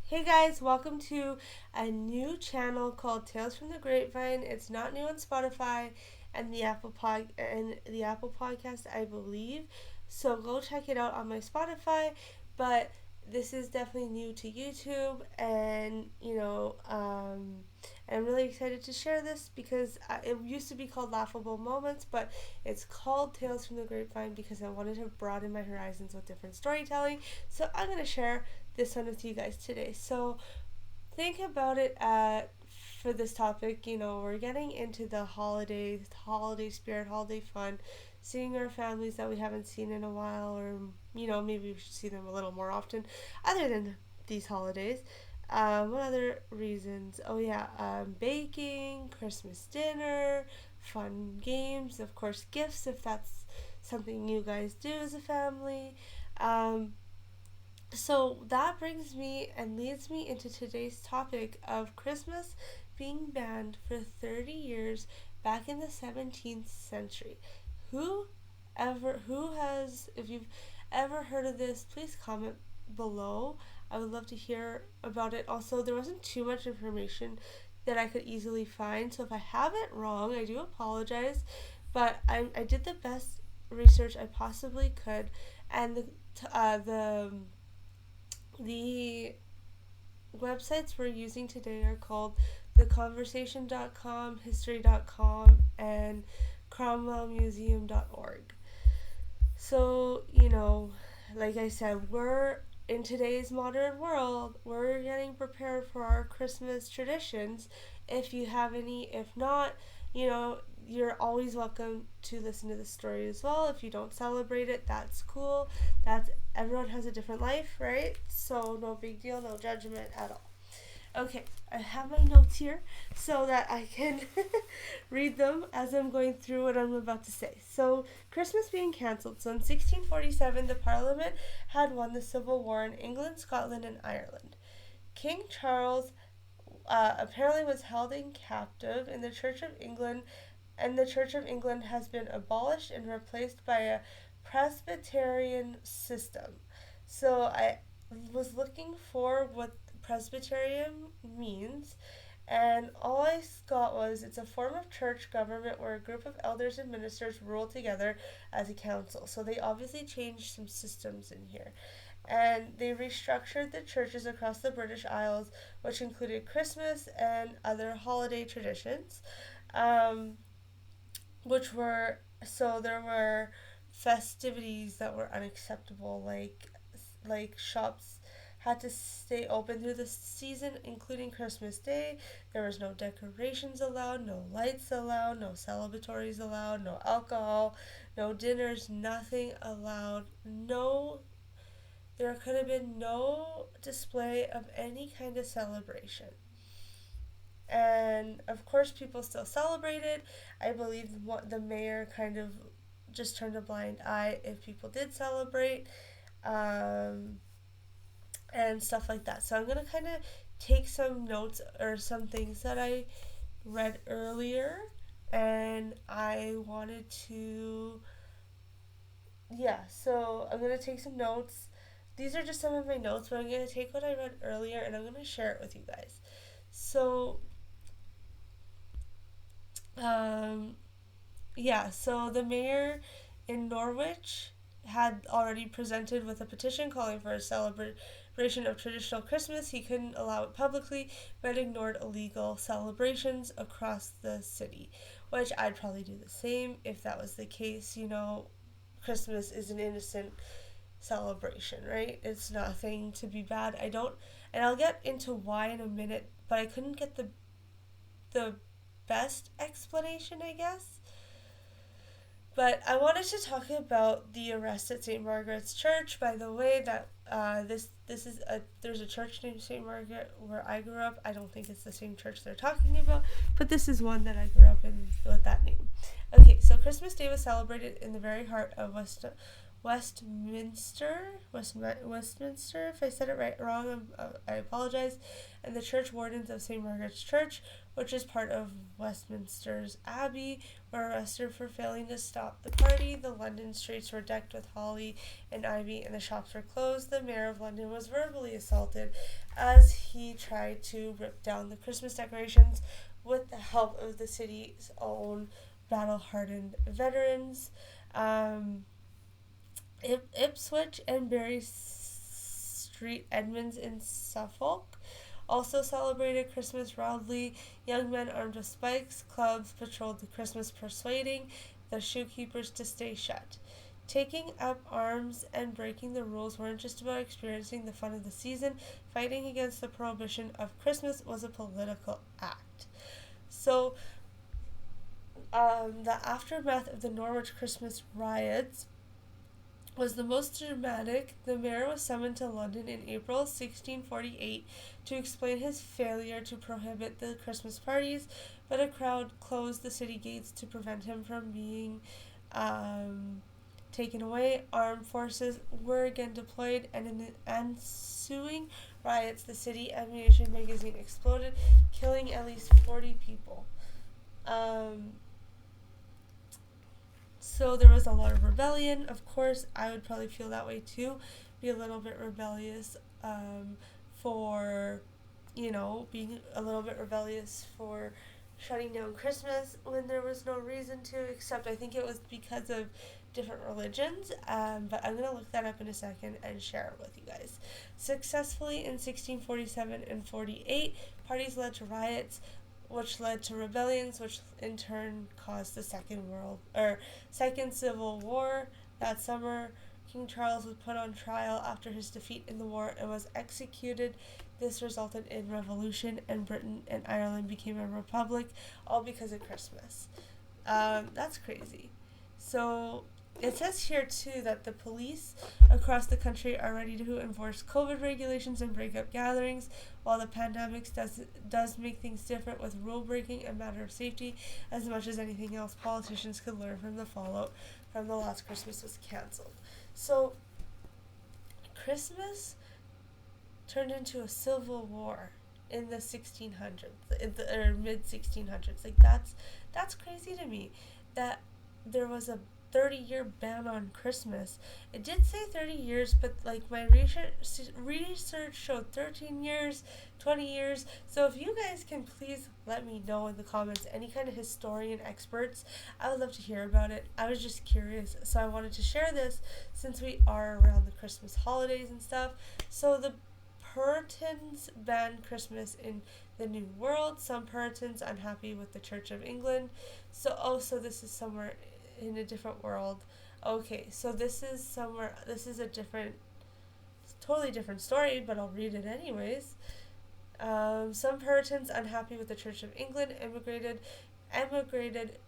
Hey guys, welcome to a new channel called Tales from the Grapevine. It's not new on Spotify and the Apple Podcast, I believe. So go check it out on my Spotify. But this is definitely new to YouTube, and I'm really excited to share this because it used to be called Laughable Moments, but it's called Tales from the Grapevine because I wanted to broaden my horizons with different storytelling. So I'm gonna share this one with you guys today. So think about it for this topic. We're getting into the holiday spirit, holiday fun, seeing our families that we haven't seen in a while, or maybe we should see them a little more often, other than these holidays. What other reasons? Oh yeah, baking, Christmas dinner, fun games, of course, gifts if that's something you guys do as a family. Um, so that brings me and leads me into today's topic of Christmas being banned for 30 years back in the 17th century. Who who has, if you've ever heard of this, please comment below. I would love to hear about it. Also, there wasn't too much information that I could easily find, so if I have it wrong, I do apologize, but I did the best research I possibly could, and the websites we're using today are called theconversation.com, history.com, and cromwellmuseum.org. So, like I said, we're in today's modern world, we're getting prepared for our Christmas traditions. If you have any, if not, you're always welcome to listen to the story as well. If you don't celebrate it, that's cool. That's Everyone has a different life, right? So no big deal, no judgment at all. Okay, I have my notes here so that I can read them as I'm going through what I'm about to say. So, Christmas being cancelled. So, in 1647, the Parliament had won the Civil War in England, Scotland, and Ireland. King Charles apparently was held in captive in the Church of England, and the Church of England has been abolished and replaced by a Presbyterian system. So, I was looking for what Presbyterian means, and all I got was it's a form of church government where a group of elders and ministers rule together as a council. So they obviously changed some systems in here. And they restructured the churches across the British Isles, which included Christmas and other holiday traditions, um, there were festivities that were unacceptable, like shops had to stay open through the season, including Christmas Day. There was no decorations allowed, no lights allowed, no celebratories allowed, no alcohol, no dinners, nothing allowed. There could have been no display of any kind of celebration. And of course, people still celebrated. I believe the mayor kind of just turned a blind eye if people did celebrate. Um, and stuff like that. So I'm going to kind of take some notes or some things that I read earlier, and I wanted to, yeah, so I'm going to take some notes. These are just some of my notes, but I'm going to take what I read earlier and I'm going to share it with you guys. So, um, so the mayor in Norwich had already presented with a petition calling for a celebration of traditional Christmas. He couldn't allow it publicly, but ignored illegal celebrations across the city, which I'd probably do the same if that was the case. Christmas is an innocent celebration, right? It's nothing to be bad. And I'll get into why in a minute, but I couldn't get the best explanation, I guess. But I wanted to talk about the arrest at St. Margaret's Church. By the way, that there's a church named St. Margaret where I grew up. I don't think it's the same church they're talking about, but this is one that I grew up in with that name. Okay, so Christmas Day was celebrated in the very heart of Westminster. If I said it right wrong, I apologize. And the church wardens of St. Margaret's Church, which is part of Westminster's Abbey, were arrested for failing to stop the party. The London streets were decked with holly and ivy, and the shops were closed. The mayor of London was verbally assaulted as he tried to rip down the Christmas decorations with the help of the city's own battle-hardened veterans. Um, Ipswich and Bury Street Edmonds in Suffolk also celebrated Christmas roundly. Young men armed with spikes, clubs patrolled the Christmas, persuading the shoekeepers to stay shut. Taking up arms and breaking the rules weren't just about experiencing the fun of the season. Fighting against the prohibition of Christmas was a political act. So, the aftermath of the Norwich Christmas riots was the most dramatic. The mayor was summoned to London in April 1648 to explain his failure to prohibit the Christmas parties, but a crowd closed the city gates to prevent him from being taken away. Armed forces were again deployed, and in the ensuing riots, the city ammunition magazine exploded, killing at least 40 people. So there was a lot of rebellion. Of course, I would probably feel that way too. Be a little bit rebellious for, being a little bit rebellious for shutting down Christmas when there was no reason to, except I think it was because of different religions. But I'm going to look that up in a second and share it with you guys. Successfully in 1647 and 48, parties led to riots, which led to rebellions, which in turn caused the Second Civil War. That summer, King Charles was put on trial after his defeat in the war and was executed. This resulted in revolution, and Britain and Ireland became a republic, all because of Christmas. That's crazy. So it says here too that the police across the country are ready to enforce COVID regulations and break up gatherings. While the pandemic does make things different with rule breaking a matter of safety, as much as anything else, politicians could learn from the fallout from the last Christmas was cancelled. So Christmas turned into a civil war in the 1600s, or mid 1600s. Like that's crazy to me that there was a 30-year ban on Christmas. It did say 30 years, but like my research showed 13 years, 20 years. So if you guys can please let me know in the comments, any kind of historian experts, I would love to hear about it. I was just curious, so I wanted to share this since we are around the Christmas holidays and stuff. So the Puritans banned Christmas in the New World. Some Puritans unhappy with the Church of England. So this is somewhere in a different world. Okay, so this is a totally different story, but I'll read it anyways. Some Puritans unhappy with the Church of England emigrated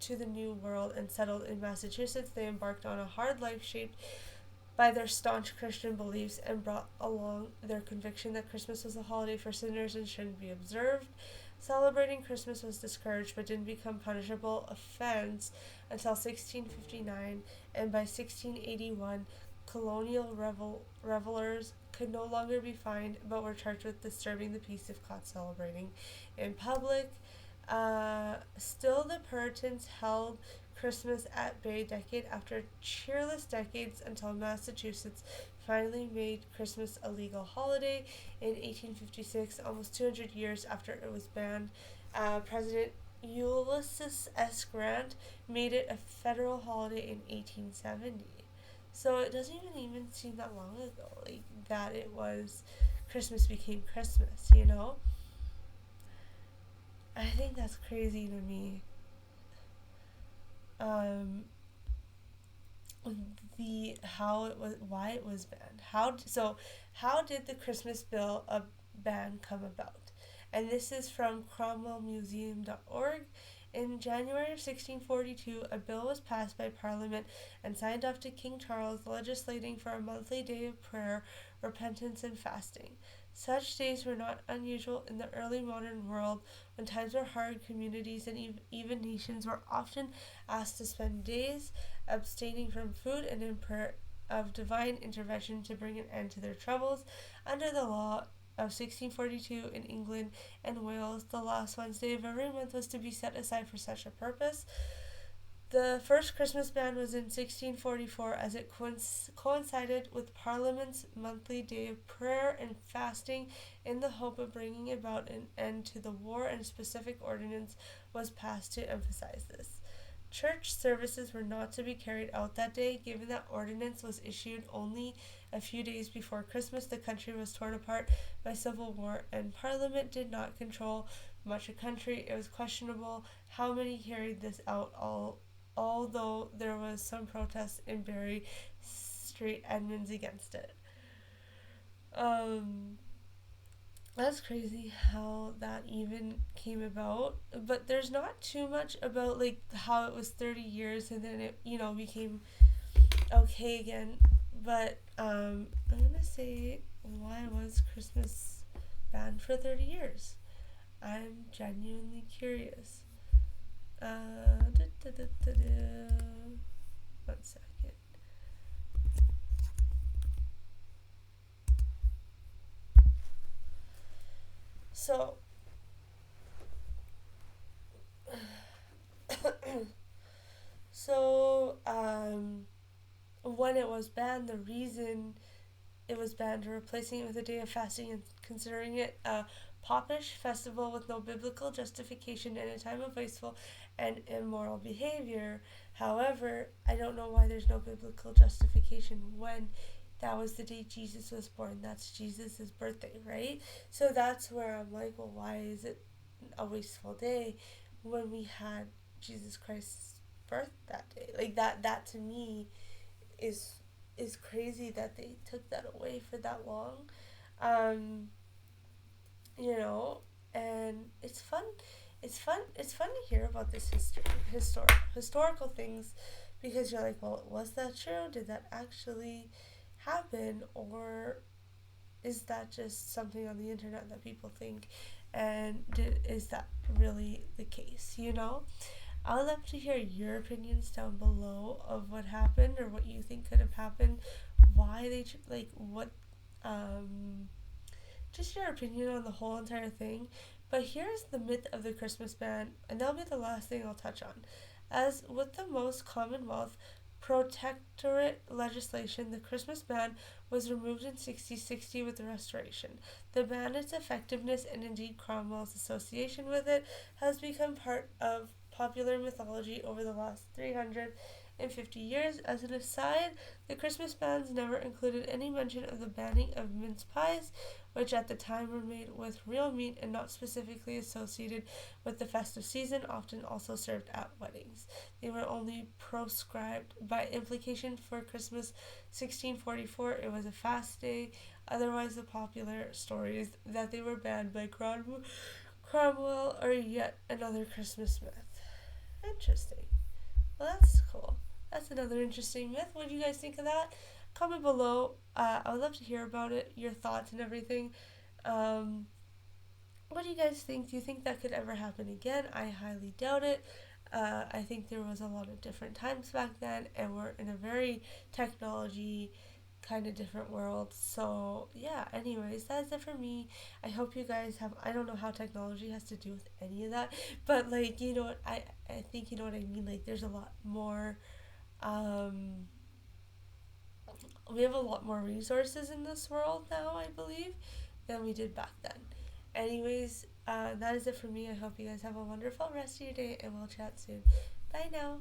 to the New World and settled in Massachusetts. They embarked on a hard life shaped by their staunch Christian beliefs and brought along their conviction that Christmas was a holiday for sinners and shouldn't be observed. Celebrating Christmas was discouraged but didn't become punishable offense until 1659, and by 1681, colonial revelers could no longer be fined but were charged with disturbing the peace if caught celebrating in public. Still, the Puritans held Christmas at bay decade after cheerless decades until Massachusetts finally made Christmas a legal holiday in 1856, almost 200 years after it was banned. President Ulysses S. Grant made it a federal holiday in 1870. So it doesn't even seem that long ago, like that it was Christmas became Christmas, I think that's crazy to me. Why it was banned. How did the Christmas bill ban come about? And this is from cromwellmuseum.org. In January of 1642, a bill was passed by Parliament and signed off to King Charles, legislating for a monthly day of prayer, repentance, and fasting. Such days were not unusual in the early modern world. When times were hard, communities and even nations were often asked to spend days abstaining from food and in prayer of divine intervention to bring an end to their troubles. Under the law of 1642 in England and Wales, the last Wednesday of every month was to be set aside for such a purpose. The first Christmas ban was in 1644 as it coincided with Parliament's monthly day of prayer and fasting in the hope of bringing about an end to the war, and a specific ordinance was passed to emphasize this. Church services were not to be carried out that day, given that ordinance was issued only a few days before Christmas. The country was torn apart by civil war, and Parliament did not control much of the country. It was questionable how many carried this out, although there was some protest in Bury Street, Edmonds, against it. That's crazy how that even came about. But there's not too much about like how it was 30 years and then it, became okay again. But I'm gonna say, why was Christmas banned for 30 years? I'm genuinely curious. One second. So, when it was banned, the reason it was banned, replacing it with a day of fasting and considering it a popish festival with no biblical justification and a time of wasteful and immoral behavior. However, I don't know why there's no biblical justification when that was the day Jesus was born. That's Jesus' birthday, right? So that's where I'm like, well, why is it a wasteful day when we had Jesus Christ's birth that day? Like that to me is crazy that they took that away for that long. Um, and it's fun to hear about this historical things, because you're like, well, was that true? Did that actually happen, or is that just something on the internet that people think, and is that really the case? I would love to hear your opinions down below of what happened or what you think could have happened, why they what just your opinion on the whole entire thing. But here's the myth of the Christmas ban, and that'll be the last thing I'll touch on. As with the most Commonwealth protectorate legislation, the Christmas ban was removed in 1660 with the Restoration. The ban, its effectiveness, and indeed Cromwell's association with it, has become part of popular mythology over the last 350 years. As an aside, the Christmas bans never included any mention of the banning of mince pies, which at the time were made with real meat and not specifically associated with the festive season, often also served at weddings. They were only proscribed by implication for Christmas 1644. It was a fast day. Otherwise, the popular story is that they were banned by Cromwell, or yet another Christmas myth. Interesting. Well, that's cool. That's another interesting myth. What do you guys think of that? Comment below. I would love to hear about it, your thoughts and everything. What do you guys think? Do you think that could ever happen again? I highly doubt it. I think there was a lot of different times back then, and we're in a very technology kind of different world. So yeah, anyways, that's it for me. I hope you guys have, I don't know how technology has to do with any of that, but like, what I think, you know what I mean, like there's a lot more we have a lot more resources in this world now, I believe, than we did back then. Anyways, that is it for me. I hope you guys have a wonderful rest of your day, and we'll chat soon. Bye now.